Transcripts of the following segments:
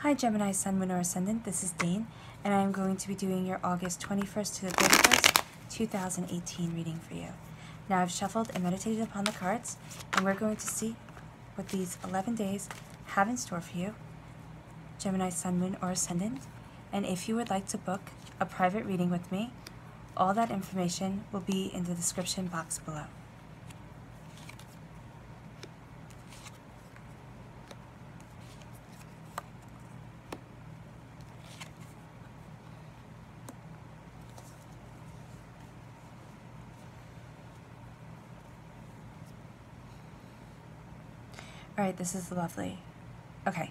Hi Gemini, Sun, Moon, or Ascendant. This is Dane, and I am going to be doing your August 21st to the 31st, 2018 reading for you. Now I've shuffled and meditated upon the cards, and we're going to see what these 11 days have in store for you, Gemini, Sun, Moon, or Ascendant. And if you would like to book a private reading with me, all that information will be in the description box below. Alright, this is lovely. Okay,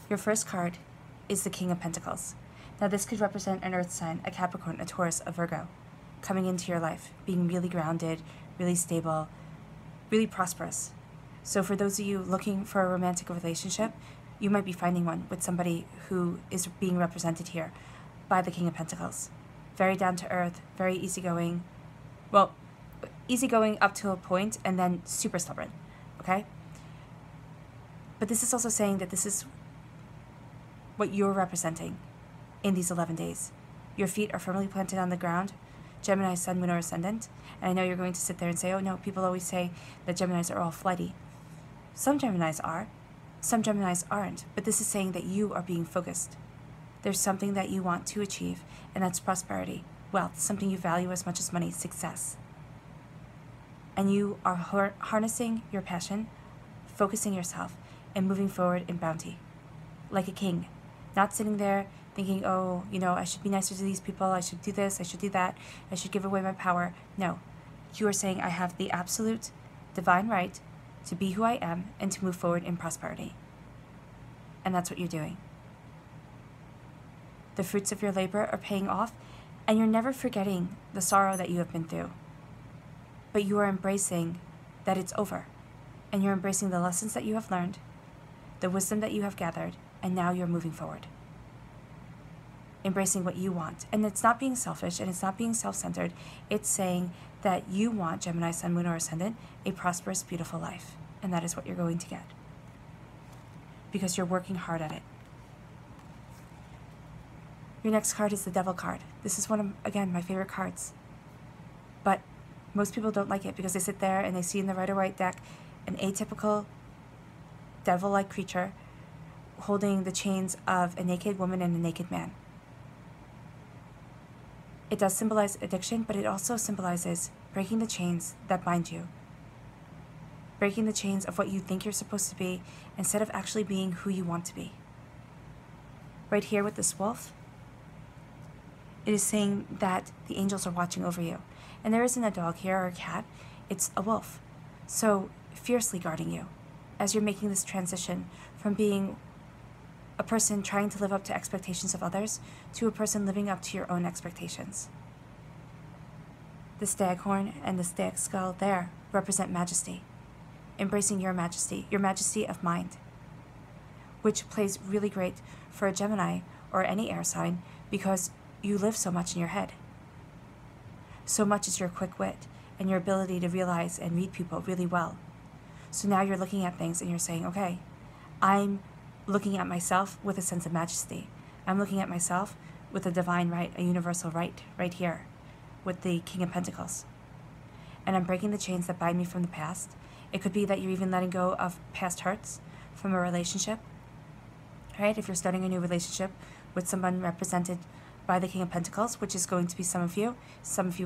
your first card is the King of Pentacles. Now this could represent an earth sign, a Capricorn, a Taurus, a Virgo, coming into your life, being really grounded, really stable, really prosperous. So for those of you looking for a romantic relationship, you might be finding one with somebody who is being represented here by the King of Pentacles. Very down to earth, very easygoing. Well, easygoing up to a point and then super stubborn, okay? But this is also saying that this is what you're representing in these 11 days. Your feet are firmly planted on the ground, Gemini, Sun, Moon, or Ascendant. And I know you're going to sit there and say, oh no, people always say that Geminis are all flighty. Some Geminis are, some Geminis aren't. But this is saying that you are being focused. There's something that you want to achieve, and that's prosperity, wealth, something you value as much as money, success. And you are harnessing your passion, focusing yourself, and moving forward in bounty, like a king, not sitting there thinking, oh, you know, I should be nicer to these people, I should do this, I should do that, I should give away my power. No, you are saying I have the absolute divine right to be who I am and to move forward in prosperity. And that's what you're doing. The fruits of your labor are paying off, and you're never forgetting the sorrow that you have been through. But you are embracing that it's over, and you're embracing the lessons that you have learned, the wisdom that you have gathered, and now you're moving forward. Embracing what you want. And it's not being selfish, and it's not being self-centered. It's saying that you want, Gemini, Sun, Moon, or Ascendant, a prosperous, beautiful life. And that is what you're going to get. Because you're working hard at it. Your next card is the Devil card. This is one of, again, my favorite cards. But most people don't like it because they sit there and they see in the Rider-Waite deck an atypical devil-like creature holding the chains of a naked woman and a naked man. It does symbolize addiction, but it also symbolizes breaking the chains that bind you. Breaking the chains of what you think you're supposed to be instead of actually being who you want to be. Right here with this wolf, it is saying that the angels are watching over you. And there isn't a dog here or a cat, it's a wolf. So fiercely guarding you as you're making this transition from being a person trying to live up to expectations of others to a person living up to your own expectations. The staghorn and the stag skull there represent majesty, embracing your majesty of mind, which plays really great for a Gemini or any air sign because you live so much in your head. So much is your quick wit and your ability to realize and read people really well. So now you're looking at things and you're saying, okay, I'm looking at myself with a sense of majesty. I'm looking at myself with a divine right, a universal right here with the King of Pentacles. And I'm breaking the chains that bind me from the past. It could be that you're even letting go of past hurts from a relationship, right? If you're starting a new relationship with someone represented by the King of Pentacles, which is going to be some of you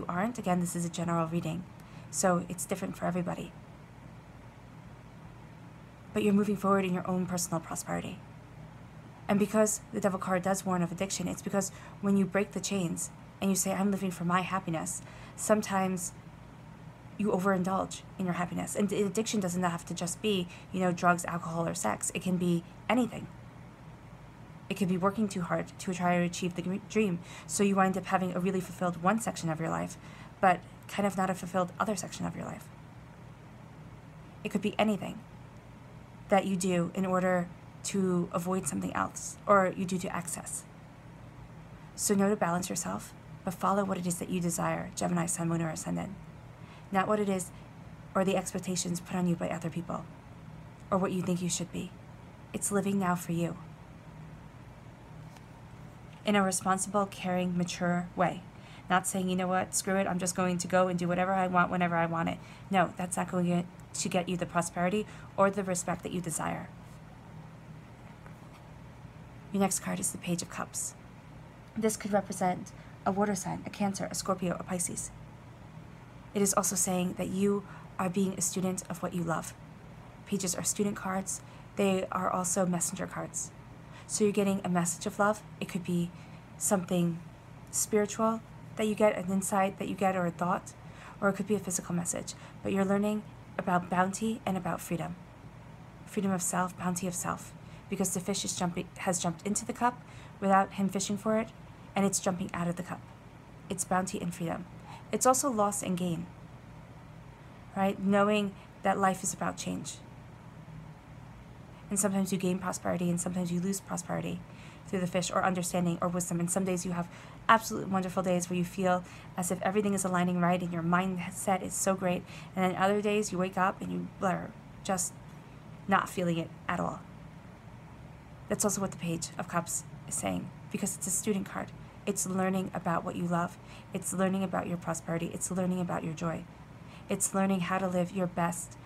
aren't. Again, this is a general reading, so it's different for everybody. But you're moving forward in your own personal prosperity. And because the Devil card does warn of addiction, it's because when you break the chains and you say, I'm living for my happiness, sometimes you overindulge in your happiness. And addiction doesn't have to just be, you know, drugs, alcohol, or sex. It can be anything. It could be working too hard to try to achieve the dream. So you wind up having a really fulfilled one section of your life, but kind of not a fulfilled other section of your life. It could be anything that you do in order to avoid something else, or you do to access. So know to balance yourself, but follow what it is that you desire, Gemini, Sun, Moon, or Ascendant. Not what it is or the expectations put on you by other people, or what you think you should be. It's living now for you. in a responsible, caring, mature way. Not saying, you know what, screw it, I'm just going to go and do whatever I want whenever I want it. No, that's not going to get you the prosperity or the respect that you desire. Your next card is the Page of Cups. This could represent a water sign, a Cancer, a Scorpio, a Pisces. It is also saying that you are being a student of what you love. Pages are student cards. They are also messenger cards. So you're getting a message of love. It could be something spiritual that you get, an insight that you get, or a thought, or it could be a physical message. But you're learning about bounty and about freedom. Freedom of self, bounty of self. Because the fish has jumped into the cup without him fishing for it, and it's jumping out of the cup. It's bounty and freedom. It's also loss and gain, right? Knowing that life is about change. And sometimes you gain prosperity and sometimes you lose prosperity through the fish, or understanding, or wisdom. And some days you have absolute wonderful days where you feel as if everything is aligning right and your mindset is so great. And then other days you wake up and you are just not feeling it at all. That's also what the Page of Cups is saying, because it's a student card. It's learning about what you love. It's learning about your prosperity. It's learning about your joy. It's learning how to live your best,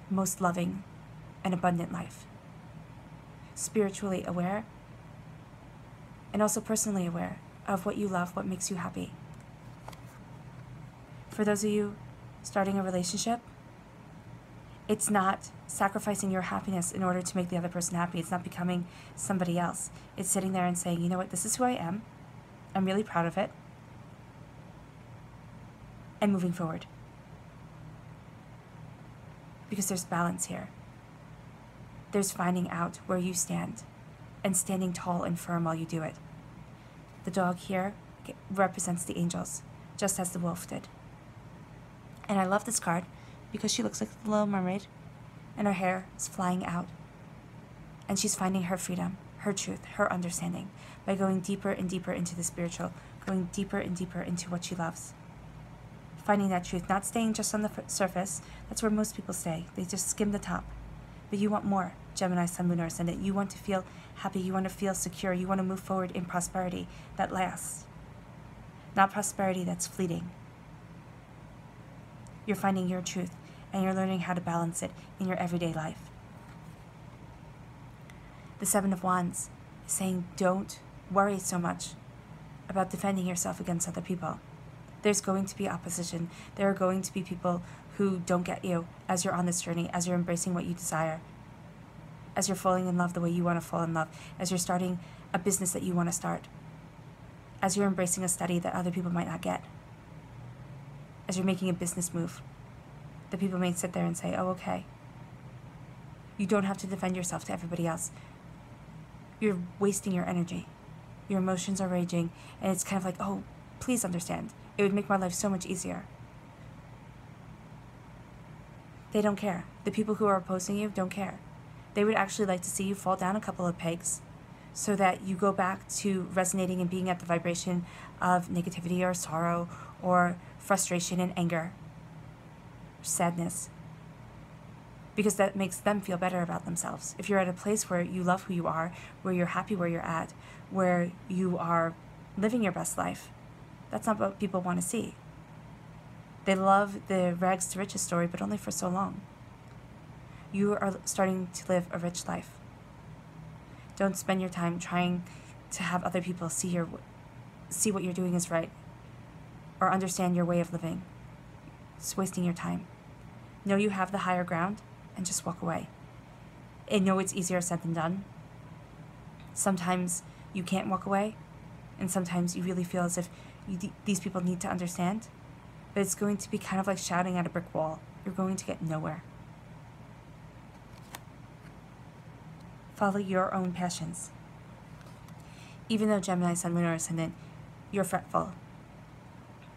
most loving, and abundant life. Spiritually aware, and also personally aware of what you love, what makes you happy. For those of you starting a relationship, it's not sacrificing your happiness in order to make the other person happy. It's not becoming somebody else. It's sitting there and saying, you know what, this is who I am. I'm really proud of it. And moving forward. Because there's balance here. There's finding out where you stand and standing tall and firm while you do it. The dog here represents the angels, just as the wolf did. And I love this card because she looks like the Little Mermaid, and her hair is flying out. And she's finding her freedom, her truth, her understanding, by going deeper and deeper into the spiritual, going deeper and deeper into what she loves. Finding that truth, not staying just on the surface. That's where most people stay. They just skim the top. But you want more, Gemini, Sun, Moon, or Ascendant. You want to feel happy. You want to feel secure. You want to move forward in prosperity that lasts. Not prosperity that's fleeting. You're finding your truth, and you're learning how to balance it in your everyday life. The Seven of Wands is saying don't worry so much about defending yourself against other people. There's going to be opposition. There are going to be people who don't get you as you're on this journey, as you're embracing what you desire, as you're falling in love the way you want to fall in love, as you're starting a business that you want to start, as you're embracing a study that other people might not get, as you're making a business move that people may sit there and say, oh, okay. You don't have to defend yourself to everybody else. You're wasting your energy. Your emotions are raging, and it's kind of like, oh, please understand. It would make my life so much easier. They don't care. The people who are opposing you don't care. They would actually like to see you fall down a couple of pegs so that you go back to resonating and being at the vibration of negativity or sorrow or frustration and anger, sadness, because that makes them feel better about themselves. If you're at a place where you love who you are, where you're happy where you're at, where you are living your best life, that's not what people want to see. They love the rags to riches story, but only for so long. You are starting to live a rich life. Don't spend your time trying to have other people see what you're doing is right or understand your way of living. It's wasting your time. Know you have the higher ground and just walk away. And know it's easier said than done. Sometimes you can't walk away, and sometimes you really feel as if these people need to understand. But it's going to be kind of like shouting at a brick wall. You're going to get nowhere. Follow your own passions. Even though Gemini, Sun, Moon, or Ascendant, you're fretful.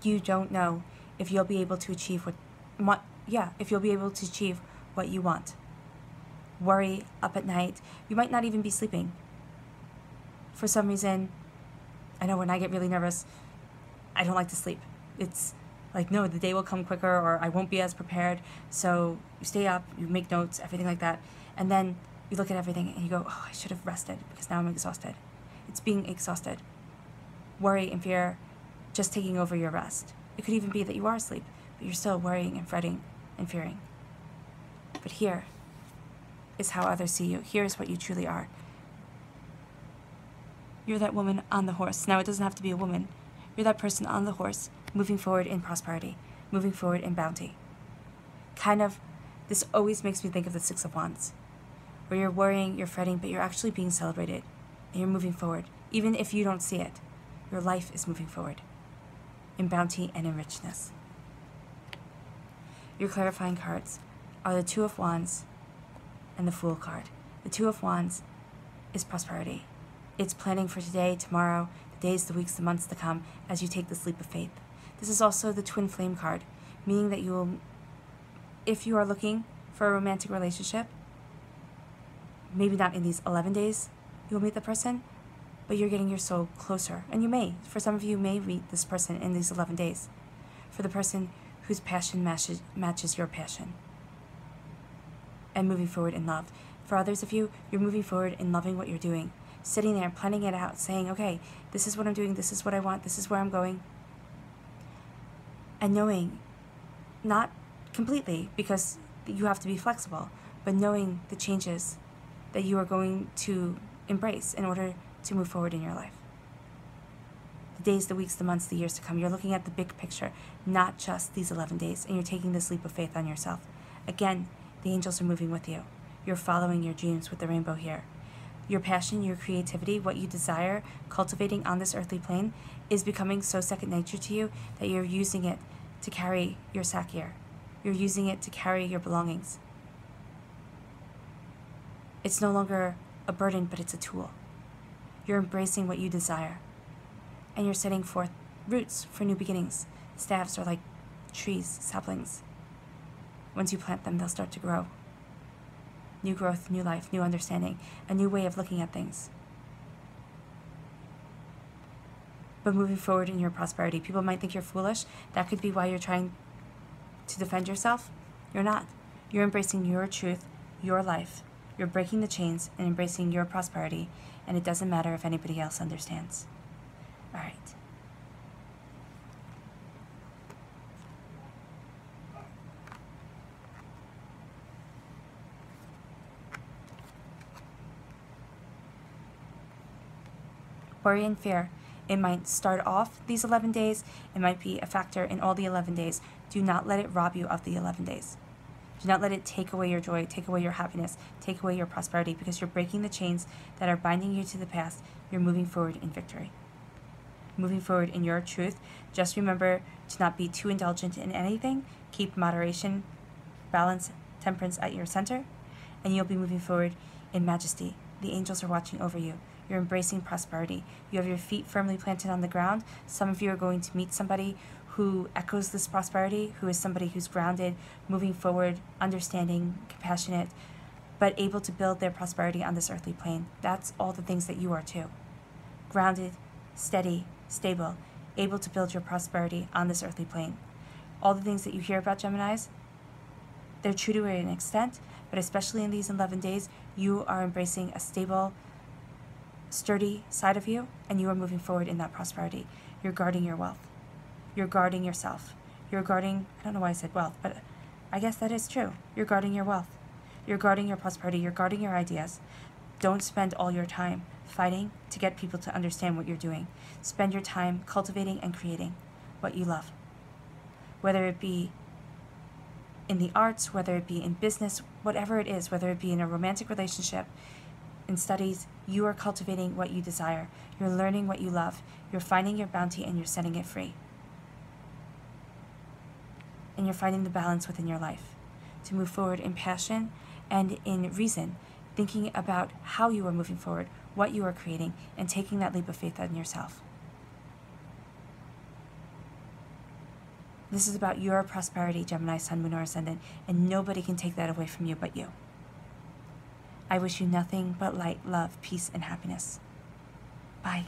You don't know if you'll be able to achieve if you'll be able to achieve what you want. Worry up at night. You might not even be sleeping. For some reason, I know when I get really nervous, I don't like to sleep. It's like, no, the day will come quicker, or I won't be as prepared. So you stay up, you make notes, everything like that. And then you look at everything and you go, oh, I should have rested because now I'm exhausted. It's being exhausted. worry and fear just taking over your rest. It could even be that you are asleep, but you're still worrying and fretting and fearing. But here is how others see you. Here is what you truly are. You're that woman on the horse. Now, it doesn't have to be a woman. You're that person on the horse, moving forward in prosperity, moving forward in bounty. This always makes me think of the Six of Wands, where you're worrying, you're fretting, but you're actually being celebrated, and you're moving forward. Even if you don't see it, your life is moving forward in bounty and in richness. Your clarifying cards are the Two of Wands and the Fool card. The Two of Wands is prosperity. It's planning for today, tomorrow, the days, the weeks, the months to come as you take this leap of faith. This is also the Twin Flame card, meaning that you will, if you are looking for a romantic relationship, maybe not in these 11 days you'll meet the person, but you're getting your soul closer. And you may, for some of you, may meet this person in these 11 days. For the person whose passion matches your passion. And moving forward in love. For others of you, you're moving forward in loving what you're doing. Sitting there, planning it out, saying, okay, this is what I'm doing, this is what I want, this is where I'm going. And knowing, not completely, because you have to be flexible, but knowing the changes that you are going to embrace in order to move forward in your life. The days, the weeks, the months, the years to come. You're looking at the big picture, not just these 11 days, and you're taking this leap of faith on yourself. Again, the angels are moving with you. You're following your dreams with the rainbow here. Your passion, your creativity, what you desire, cultivating on this earthly plane is becoming so second nature to you that you're using it to carry your sack here. You're using it to carry your belongings. It's no longer a burden, but it's a tool. You're embracing what you desire. And you're setting forth roots for new beginnings. Staves are like trees, saplings. Once you plant them, they'll start to grow. New growth, new life, new understanding, a new way of looking at things. But moving forward in your prosperity, people might think you're foolish. That could be why you're trying to defend yourself. You're not. You're embracing your truth, your life. You're breaking the chains and embracing your prosperity, and it doesn't matter if anybody else understands. All right. Worry and fear. It might start off these 11 days. It might be a factor in all the 11 days. Do not let it rob you of the 11 days. Do not let it take away your joy, take away your happiness, take away your prosperity, because you're breaking the chains that are binding you to the past. You're moving forward in victory. Moving forward in your truth. Just remember to not be too indulgent in anything. Keep moderation, balance, temperance at your center, and you'll be moving forward in majesty. The angels are watching over you. You're embracing prosperity. You have your feet firmly planted on the ground. Some of you are going to meet somebody who echoes this prosperity, who is somebody who's grounded, moving forward, understanding, compassionate, but able to build their prosperity on this earthly plane. That's all the things that you are too. Grounded, steady, stable, able to build your prosperity on this earthly plane. All the things that you hear about Geminis, they're true to an extent, but especially in these 11 days, you are embracing a stable, sturdy side of you, and you are moving forward in that prosperity. You're guarding your wealth. You're guarding yourself. You're guarding, I don't know why I said wealth, but I guess that is true. You're guarding your wealth. You're guarding your prosperity. You're guarding your ideas. Don't spend all your time fighting to get people to understand what you're doing. Spend your time cultivating and creating what you love. Whether it be in the arts, whether it be in business, whatever it is, whether it be in a romantic relationship, in studies, you are cultivating what you desire. You're learning what you love. You're finding your bounty and you're setting it free. And you're finding the balance within your life to move forward in passion and in reason, thinking about how you are moving forward, what you are creating, and taking that leap of faith on yourself. This is about your prosperity, Gemini, Sun, Moon, or Ascendant, and nobody can take that away from you but you. I wish you nothing but light, love, peace, and happiness. Bye.